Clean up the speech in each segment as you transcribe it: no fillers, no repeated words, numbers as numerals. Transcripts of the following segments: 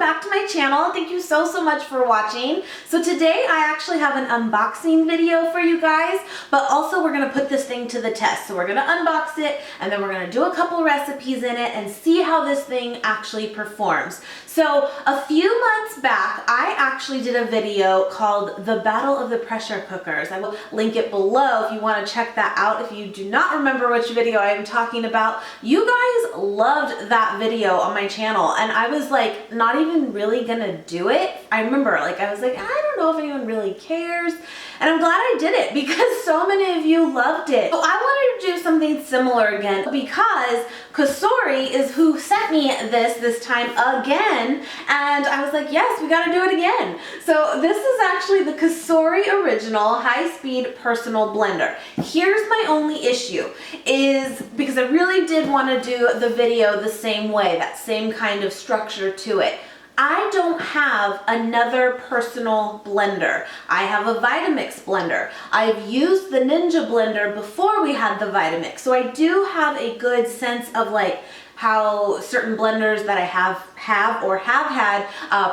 back to my channel. Thank you so much for watching. So today I actually have an unboxing video for you guys, but also we're gonna put this thing to the test. So we're gonna unbox it and then we're gonna do a couple recipes in it and see how this thing actually performs. So a few months back, I actually did a video called The Battle of the Pressure Cookers. I will link it below if you want to check that out. If you do not remember which video I am talking about, you guys loved that video on my channel and I was like not even really gonna do it. I remember I was like, I don't know if anyone really cares. And I'm glad I did it because so many of you loved it. So I wanted to do something similar again because Kasori is who sent me this time again. And I was like, yes, we gotta do it again. So this is actually the Kasori Original High-Speed Personal Blender. Here's my only issue is because I really did want to do the video the same way, that same kind of structure to it. I don't have another personal blender. I have a Vitamix blender. I've used the Ninja blender before we had the Vitamix, so I do have a good sense of like how certain blenders that I have had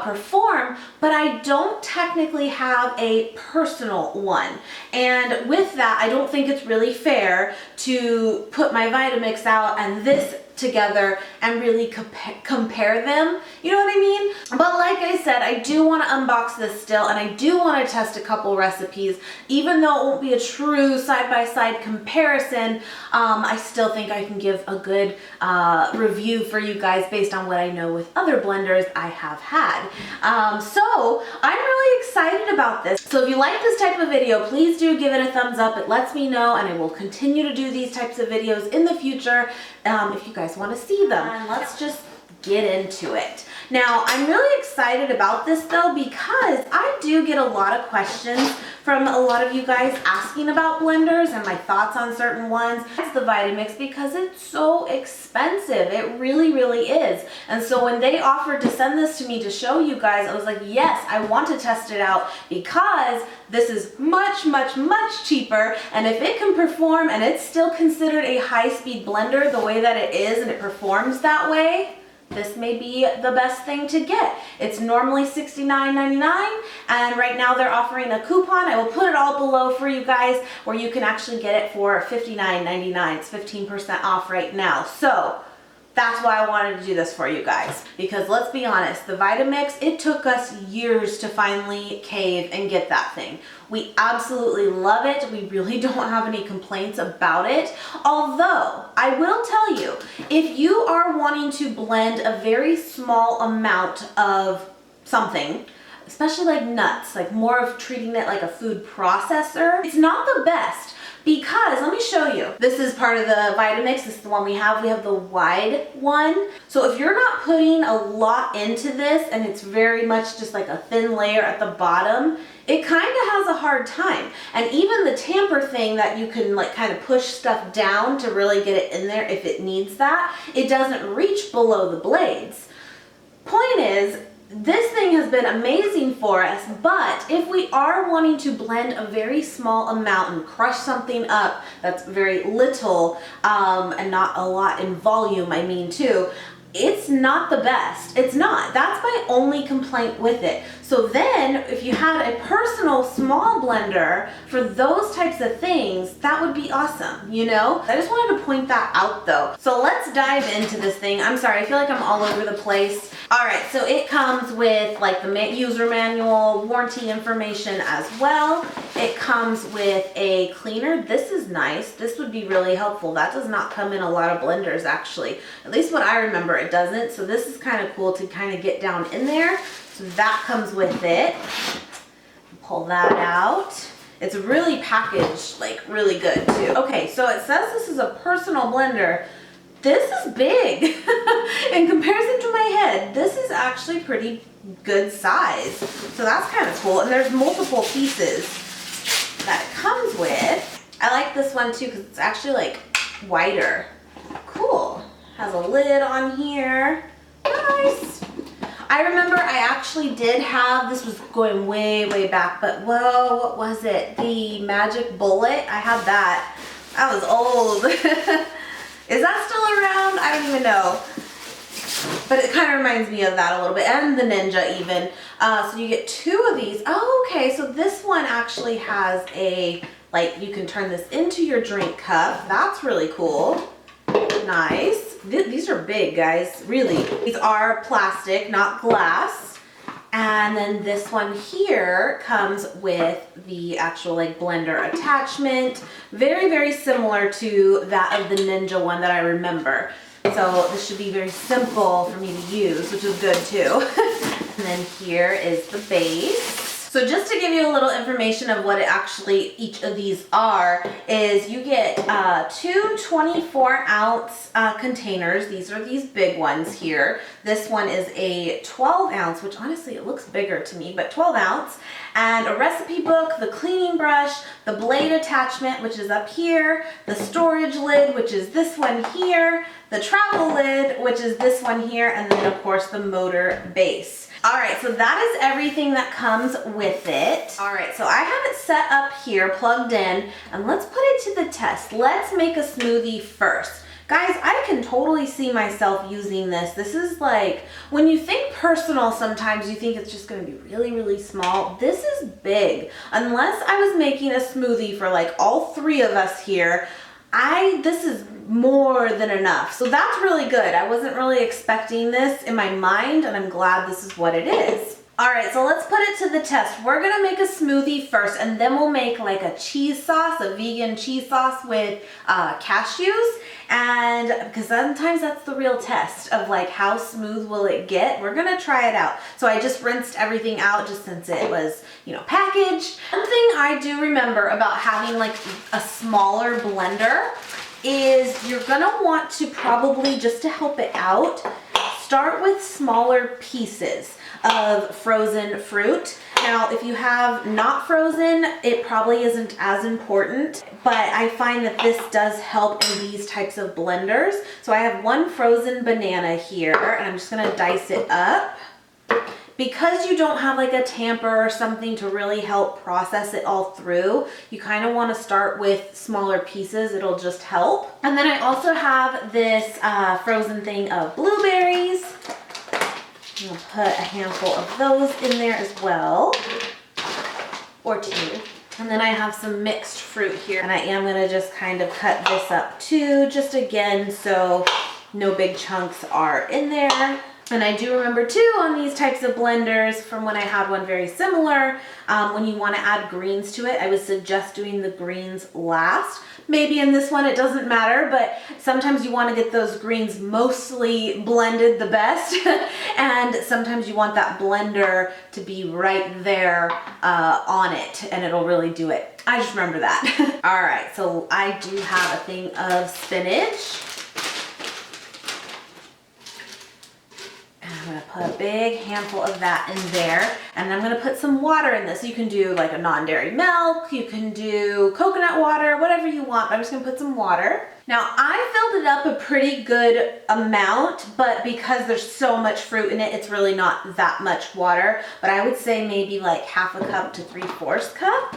perform, but I don't technically have a personal one. And with that, I don't think it's really fair to put my Vitamix out and this together and really compare them, you know what I mean? But like I said, I do want to unbox this still and I do want to test a couple recipes. Even though it won't be a true side-by-side comparison, I still think I can give a good review for you guys based on what I know with other blenders I have had. So I'm really excited about this. So if you like this type of video, please do give it a thumbs up. It lets me know and I will continue to do these types of videos in the future if you guys want to see them. And let's just get into it. Now, I'm really excited about this though because I do get a lot of questions from a lot of you guys asking about blenders and my thoughts on certain ones. It's the Vitamix because it's so expensive. It really is. And so when they offered to send this to me to show you guys, I was like, yes, I want to test it out because this is much cheaper, and if it can perform and it's still considered a high-speed blender the way that it is and it performs that way, this may be the best thing to get. It's normally $69.99 and right now they're offering a coupon. I will put it all below for you guys where you can actually get it for $59.99. It's 15% off right now. So that's why I wanted to do this for you guys because let's be honest, the Vitamix, it took us years to finally cave and get that thing. We absolutely love it. We really don't have any complaints about it. Although, I will tell you, if you are wanting to blend a very small amount of something, especially like nuts, like more of treating it like a food processor, it's not the best. Because, let me show you. This is part of the Vitamix. This is the one we have. We have the wide one. So if you're not putting a lot into this and it's very much just like a thin layer at the bottom, it kind of has a hard time. And even the tamper thing that you can like kind of push stuff down to really get it in there if it needs that, it doesn't reach below the blades. Point is, this thing has been amazing for us, but if we are wanting to blend a very small amount and crush something up that's very little and not a lot in volume, I mean too, it's not the best. It's not. That's my only complaint with it. So then if you had a personal small blender for those types of things, that would be awesome, you know? I just wanted to point that out though. So let's dive into this thing. I'm sorry, I feel like I'm all over the place. All right, so it comes with like the user manual, warranty information as well. It comes with a cleaner. This is nice. This would be really helpful. That does not come in a lot of blenders actually. At least what I remember, it doesn't. So this is kind of cool to kind of get down in there. So that comes with it. Pull that out. It's really packaged like really good too. Okay, so it says this is a personal blender. This is big. In comparison to my head, this is actually pretty good size. So that's kind of cool. And there's multiple pieces that it comes with. I like this one too because it's actually like wider. Cool. Has a lid on here. Nice. I remember I actually did have, this was going way back, but whoa, what was it? The Magic Bullet. I had that. That was old. Is that still around? I don't even know. But it kind of reminds me of that a little bit, and the Ninja even. So you get 2 of these. Oh, okay, so this one actually has a, like, you can turn this into your drink cup. That's really cool. Nice. These are big, guys, really. These are plastic, not glass. And then this one here comes with the actual like blender attachment. Very, very similar to that of the Ninja one that I remember. So this should be very simple for me to use, which is good too. And then here is the base. So just to give you a little information of what each of these are, is you get 2 24-ounce containers. These are these big ones here. This one is a 12-ounce, which honestly it looks bigger to me, but 12-ounce. And a recipe book, the cleaning brush, the blade attachment, which is up here, the storage lid, which is this one here, the travel lid, which is this one here, and then of course the motor base. All right, so that is everything that comes with it. All right, so I have it set up here, plugged in, and let's put it to the test. Let's make a smoothie first. Guys, I can totally see myself using this. This is like, when you think personal, sometimes you think it's just gonna be really, really small. This is big. Unless I was making a smoothie for like all 3 of us here, this is more than enough. So that's really good. I wasn't really expecting this in my mind, and I'm glad this is what it is. All right, so let's put it to the test. We're gonna make a smoothie first, and then we'll make like a cheese sauce, a vegan cheese sauce with cashews. And because sometimes that's the real test of like how smooth will it get. We're gonna try it out. So I just rinsed everything out just since it was, you know, packaged. One thing I do remember about having like a smaller blender is you're gonna want to probably, just to help it out, start with smaller pieces of frozen fruit. Now, if you have not frozen, it probably isn't as important, but I find that this does help in these types of blenders. So I have 1 frozen banana here, and I'm just gonna dice it up. Because you don't have like a tamper or something to really help process it all through, you kind of want to start with smaller pieces. It'll just help. And then I also have this frozen thing of blueberries. I'm gonna put a handful of those in there as well, or 2. And then I have some mixed fruit here, and I am gonna just kind of cut this up too, just again, so no big chunks are in there. And I do remember too, on these types of blenders from when I had one very similar, when you want to add greens to it, I would suggest doing the greens last. Maybe in this one it doesn't matter, but sometimes you want to get those greens mostly blended the best. And sometimes you want that blender to be right there on it, and it'll really do it. I just remember that. All right, so I do have a thing of spinach. I'm gonna put a big handful of that in there, and I'm gonna put some water in this. You can do like a non-dairy milk, you can do coconut water, whatever you want, but I'm just gonna put some water. Now, I filled it up a pretty good amount, but because there's so much fruit in it, it's really not that much water, but I would say maybe like 1/2 cup to 3/4 cup,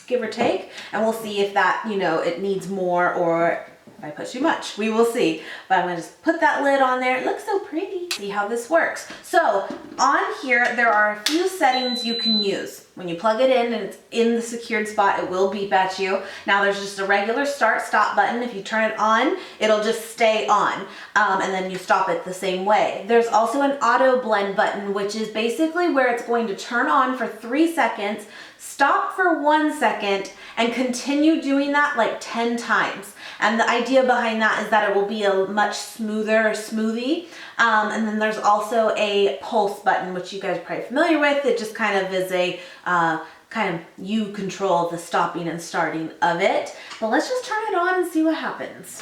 give or take, and we'll see if that, you know, it needs more or if I put too much. We will see. But I'm gonna just put that lid on there. It looks so pretty. See how this works. So on here, there are a few settings you can use. When you plug it in and it's in the secured spot, it will beep at you. Now there's just a regular start-stop button. If you turn it on, it'll just stay on. And then you stop it the same way. There's also an auto blend button, which is basically where it's going to turn on for 3 seconds, stop for 1 second, and continue doing that like 10 times. And the idea behind that is that it will be a much smoother smoothie. And then there's also a pulse button, which you guys are probably familiar with. It just kind of is a kind of, you control the stopping and starting of it. But let's just turn it on and see what happens.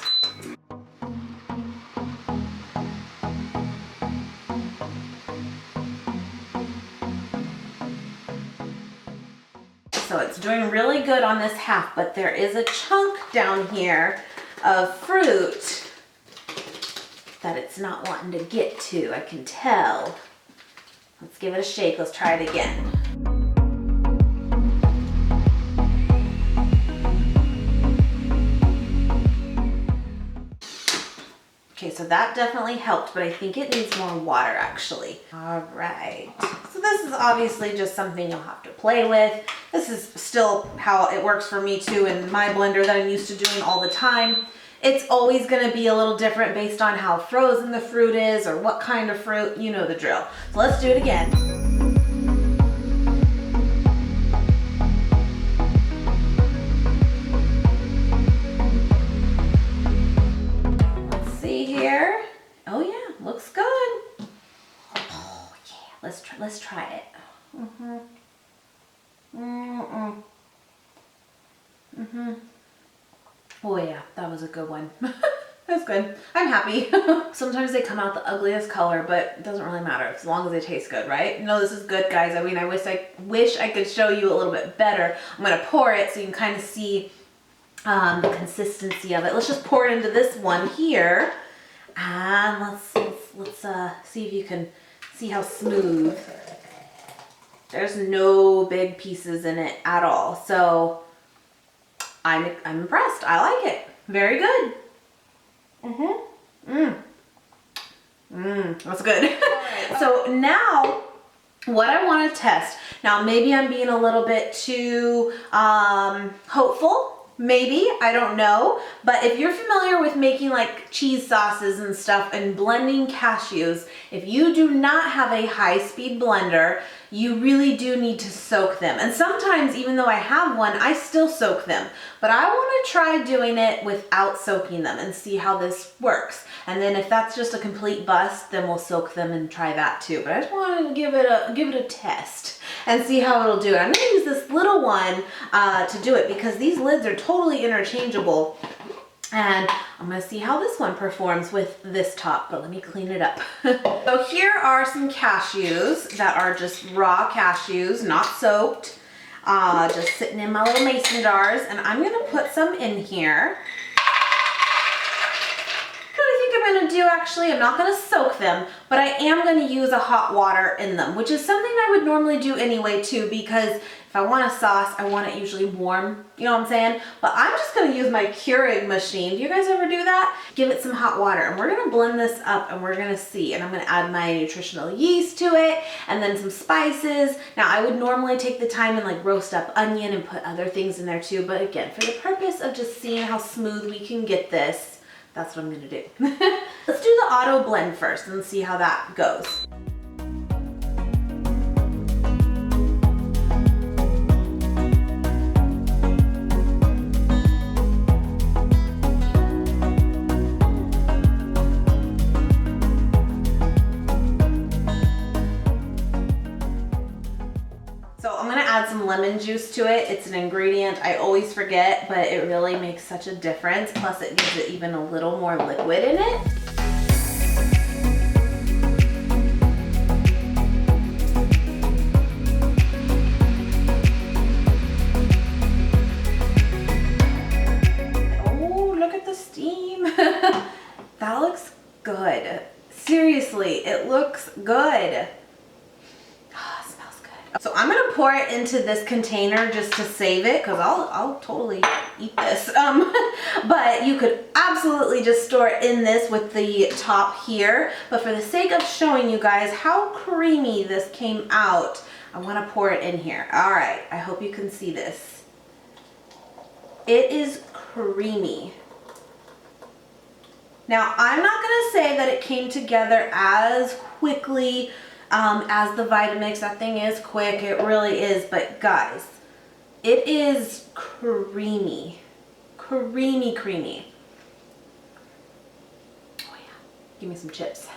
So it's doing really good on this half, but there is a chunk down here of fruit that it's not wanting to get to, I can tell. Let's give it a shake, let's try it again. Okay, so so that definitely helped, but I think it needs more water actually. All right, so this is obviously just something you'll have to play with. This is still how it works for me too in my blender that I'm used to doing all the time. It's always gonna be a little different based on how frozen the fruit is or what kind of fruit, you know the drill. So let's do it again. Here. Oh yeah, looks good. Oh yeah, let's try it. Oh yeah, that was a good one. That's good. I'm happy. Sometimes they come out the ugliest color, but it doesn't really matter as long as they taste good, right? No, this is good, guys. I mean, I wish I could show you a little bit better. I'm gonna pour it so you can kind of see the consistency of it. Let's just pour it into this one here. And let's see if you can see how smooth. There's no big pieces in it at all. So I'm impressed. I like it. Very good. That's good. So now what I want to test. Now maybe I'm being a little bit too hopeful. Maybe, I don't know, but if you're familiar with making like cheese sauces and stuff and blending cashews, if you do not have a high-speed blender, you really do need to soak them. And sometimes, even though I have one, I still soak them. But I want to try doing it without soaking them and see how this works. And then if that's just a complete bust, then we'll soak them and try that too. But I just wanted to give it a test and see how it'll do it. I'm gonna use this little one to do it because these lids are totally interchangeable. And I'm gonna see how this one performs with this top, but let me clean it up. So here are some cashews that are just raw cashews, not soaked, just sitting in my little mason jars. And I'm gonna put some in here. I'm going to do actually, I'm not going to soak them, but I am going to use a hot water in them, which is something I would normally do anyway too, because if I want a sauce, I want it usually warm, you know what I'm saying? But I'm just going to use my Keurig machine. Do you guys ever do that? Give it some hot water, and we're going to blend this up and we're going to see, and I'm going to add my nutritional yeast to it and then some spices. Now I would normally take the time and like roast up onion and put other things in there too, but again, for the purpose of just seeing how smooth we can get this, that's what I'm gonna do. Let's do the auto blend first and see how that goes. Add some lemon juice to it. It's an ingredient I always forget, but it really makes such a difference. Plus it gives it even a little more liquid in it. Oh, look at the steam. That looks good. Seriously, it looks good. So I'm gonna pour it into this container just to save it, because I'll totally eat this. But you could absolutely just store it in this with the top here. But for the sake of showing you guys how creamy this came out, I want to pour it in here. All right, I hope you can see this. It is creamy. Now I'm not gonna say that it came together as quickly as the Vitamix. That thing is quick, it really is, but guys, it is creamy. Creamy. Oh yeah, give me some chips.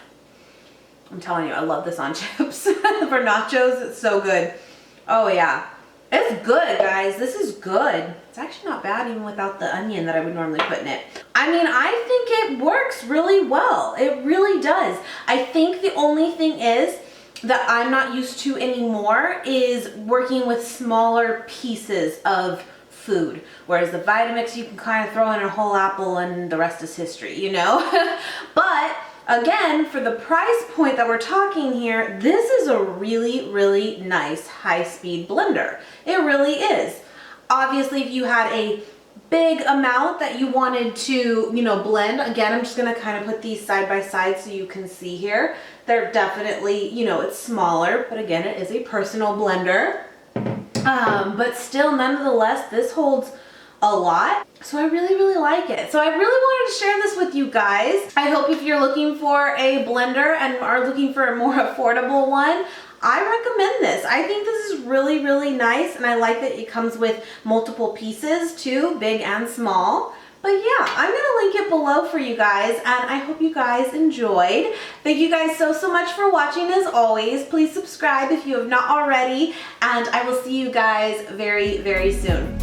I'm telling you, I love this on chips. For nachos, it's so good. Oh yeah, it's good, guys. This is good. It's actually not bad even without the onion that I would normally put in it. I mean, I think it works really well. It really does. I think the only thing is that I'm not used to anymore is working with smaller pieces of food. Whereas the Vitamix, you can kind of throw in a whole apple and the rest is history, you know? But again, for the price point that we're talking here, this is a really, really nice high-speed blender. It really is. Obviously, if you had a big amount that you wanted to, you know, blend. Again, I'm just gonna kind of put these side by side so you can see here. They're definitely, you know, it's smaller, but again, it is a personal blender. But still, nonetheless, this holds a lot. So I really, really like it. So I really wanted to share this with you guys. I hope if you're looking for a blender and are looking for a more affordable one, I recommend this. I think this is really, really nice, and I like that it comes with multiple pieces too, big and small. But yeah, I'm gonna link it below for you guys, and I hope you guys enjoyed. Thank you guys so, so much for watching as always. Please subscribe if you have not already, and I will see you guys very, very soon.